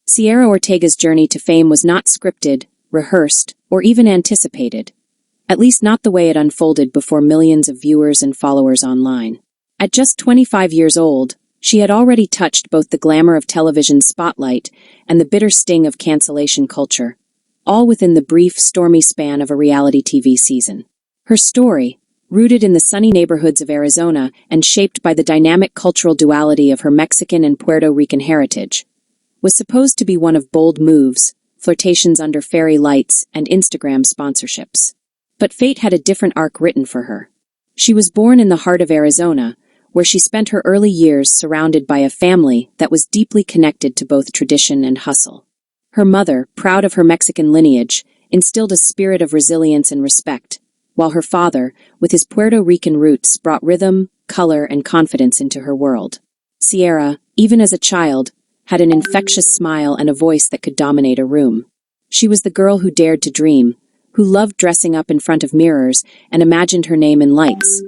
Cierra Ortega's journey to fame was not scripted, rehearsed, or even anticipated. At least not the way it unfolded before millions of viewers and followers online. At just 25 years old, she had already touched both the glamour of television's spotlight and the bitter sting of cancellation culture, all within the brief, stormy span of a reality TV season. Her story, rooted in the sunny neighborhoods of Arizona and shaped by the dynamic cultural duality of her Mexican and Puerto Rican heritage, was supposed to be one of bold moves, flirtations under fairy lights, and Instagram sponsorships. But fate had a different arc written for her. She was born in the heart of Arizona, where she spent her early years surrounded by a family that was deeply connected to both tradition and hustle. Her mother, proud of her Mexican lineage, instilled a spirit of resilience and respect, while her father, with his Puerto Rican roots, brought rhythm, color, and confidence into her world. Cierra, even as a child, had an infectious smile and a voice that could dominate a room. She was the girl who dared to dream, who loved dressing up in front of mirrors and imagined her name in lights,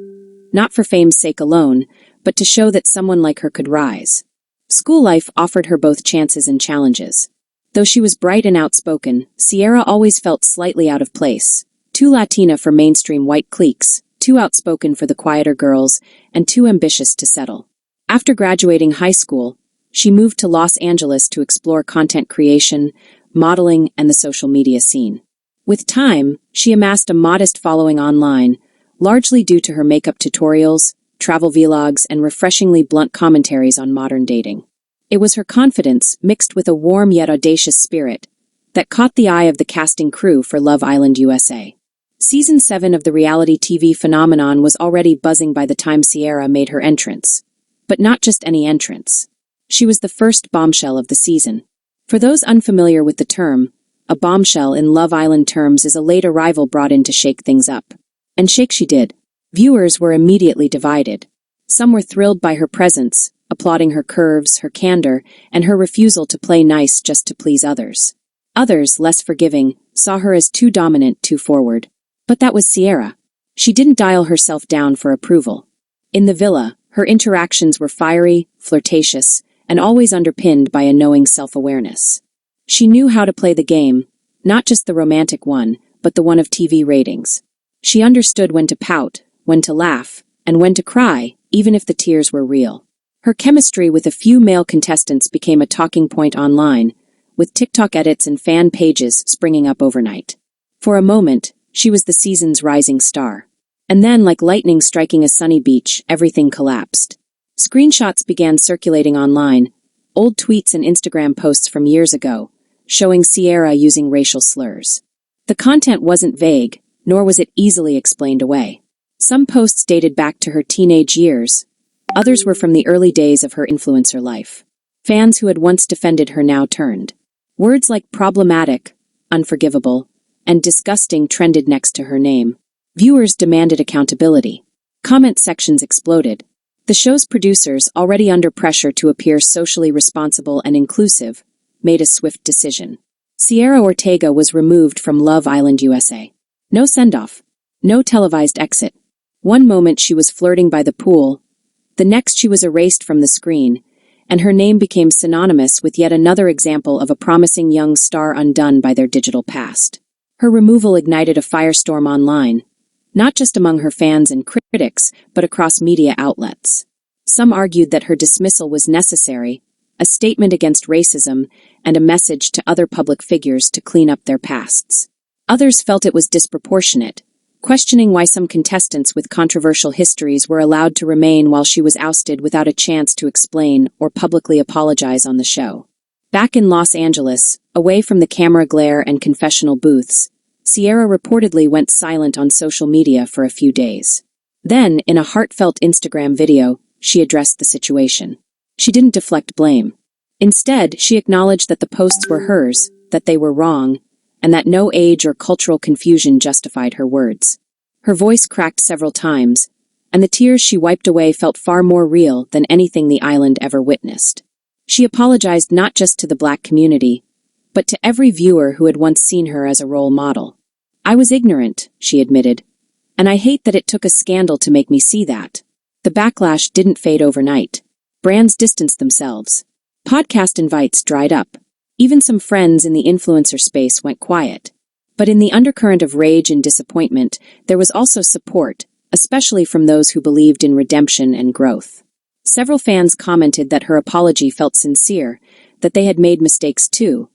not for fame's sake alone, but to show that someone like her could rise. School life offered her both chances and challenges. Though she was bright and outspoken, Cierra always felt slightly out of place. Too Latina for mainstream white cliques, too outspoken for the quieter girls, and too ambitious to settle. After graduating high school, she moved to Los Angeles to explore content creation, modeling, and the social media scene. With time, she amassed a modest following online, largely due to her makeup tutorials, travel vlogs, and refreshingly blunt commentaries on modern dating. It was her confidence, mixed with a warm yet audacious spirit, that caught the eye of the casting crew for Love Island USA. Season 7 of the reality TV phenomenon was already buzzing by the time Cierra made her entrance. But not just any entrance. She was the first bombshell of the season. For those unfamiliar with the term, a bombshell in Love Island terms is a late arrival brought in to shake things up. And shake she did. Viewers were immediately divided. Some were thrilled by her presence, applauding her curves, her candor, and her refusal to play nice just to please others. Others, less forgiving, saw her as too dominant, too forward. But that was Cierra. She didn't dial herself down for approval. In the villa, her interactions were fiery, flirtatious, and always underpinned by a knowing self-awareness. She knew how to play the game, not just the romantic one, but the one of TV ratings. She understood when to pout, when to laugh, and when to cry, even if the tears were real. Her chemistry with a few male contestants became a talking point online, with TikTok edits and fan pages springing up overnight. For a moment, she was the season's rising star. And then, like lightning striking a sunny beach, everything collapsed. Screenshots began circulating online, old tweets and Instagram posts from years ago, showing Cierra using racial slurs. The content wasn't vague, nor was it easily explained away. Some posts dated back to her teenage years. Others were from the early days of her influencer life. Fans who had once defended her now turned. Words like problematic, unforgivable, and disgusting trended next to her name. Viewers demanded accountability. Comment sections exploded. The show's producers, already under pressure to appear socially responsible and inclusive, made a swift decision. Cierra Ortega was removed from Love Island USA. No send-off. No televised exit. One moment she was flirting by the pool, the next she was erased from the screen, and her name became synonymous with yet another example of a promising young star undone by their digital past. Her removal ignited a firestorm online, not just among her fans and critics, but across media outlets. Some argued that her dismissal was necessary, a statement against racism, and a message to other public figures to clean up their pasts. Others felt it was disproportionate, questioning why some contestants with controversial histories were allowed to remain while she was ousted without a chance to explain or publicly apologize on the show. Back in Los Angeles, away from the camera glare and confessional booths, Cierra reportedly went silent on social media for a few days. Then, in a heartfelt Instagram video, she addressed the situation. She didn't deflect blame. Instead, she acknowledged that the posts were hers, that they were wrong, and that no age or cultural confusion justified her words. Her voice cracked several times, and the tears she wiped away felt far more real than anything the island ever witnessed. She apologized not just to the Black community, but to every viewer who had once seen her as a role model. "I was ignorant," she admitted, "and I hate that it took a scandal to make me see that." The backlash didn't fade overnight. Brands distanced themselves. Podcast invites dried up. Even some friends in the influencer space went quiet. But in the undercurrent of rage and disappointment, there was also support, especially from those who believed in redemption and growth. Several fans commented that her apology felt sincere, that they had made mistakes too,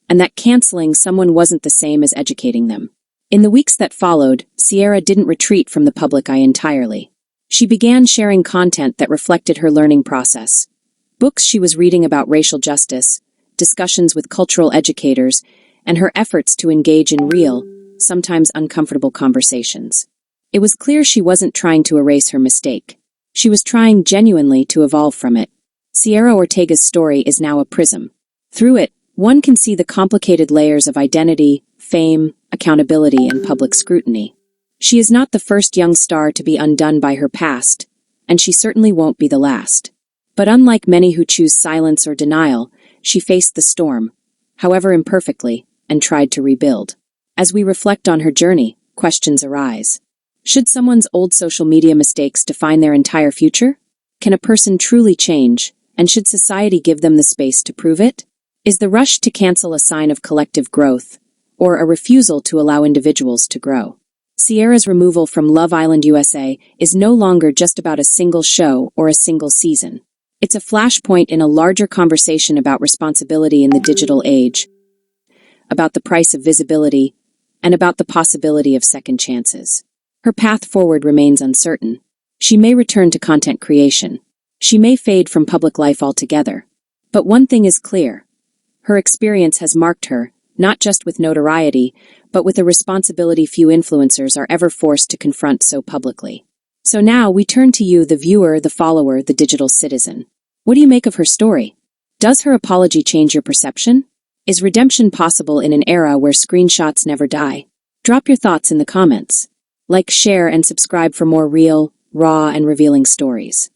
and that canceling someone wasn't the same as educating them. In the weeks that followed, Cierra didn't retreat from the public eye entirely. She began sharing content that reflected her learning process. Books she was reading about racial justice, discussions with cultural educators, and her efforts to engage in real, sometimes uncomfortable conversations. It was clear she wasn't trying to erase her mistake. She was trying genuinely to evolve from it. Cierra Ortega's story is now a prism. Through it, one can see the complicated layers of identity, fame, accountability, and public scrutiny. She is not the first young star to be undone by her past, and she certainly won't be the last. But unlike many who choose silence or denial, she faced the storm, however imperfectly, and tried to rebuild. As we reflect on her journey, questions arise. Should someone's old social media mistakes define their entire future? Can a person truly change, and should society give them the space to prove it? Is the rush to cancel a sign of collective growth, or a refusal to allow individuals to grow? Cierra's removal from Love Island USA is no longer just about a single show or a single season. It's a flashpoint in a larger conversation about responsibility in the digital age, about the price of visibility, and about the possibility of second chances. Her path forward remains uncertain. She may return to content creation. She may fade from public life altogether. But one thing is clear. Her experience has marked her, not just with notoriety, but with a responsibility few influencers are ever forced to confront so publicly. So now we turn to you, the viewer, the follower, the digital citizen. What do you make of her story? Does her apology change your perception? Is redemption possible in an era where screenshots never die? Drop your thoughts in the comments. Like, share, and subscribe for more real, raw, and revealing stories.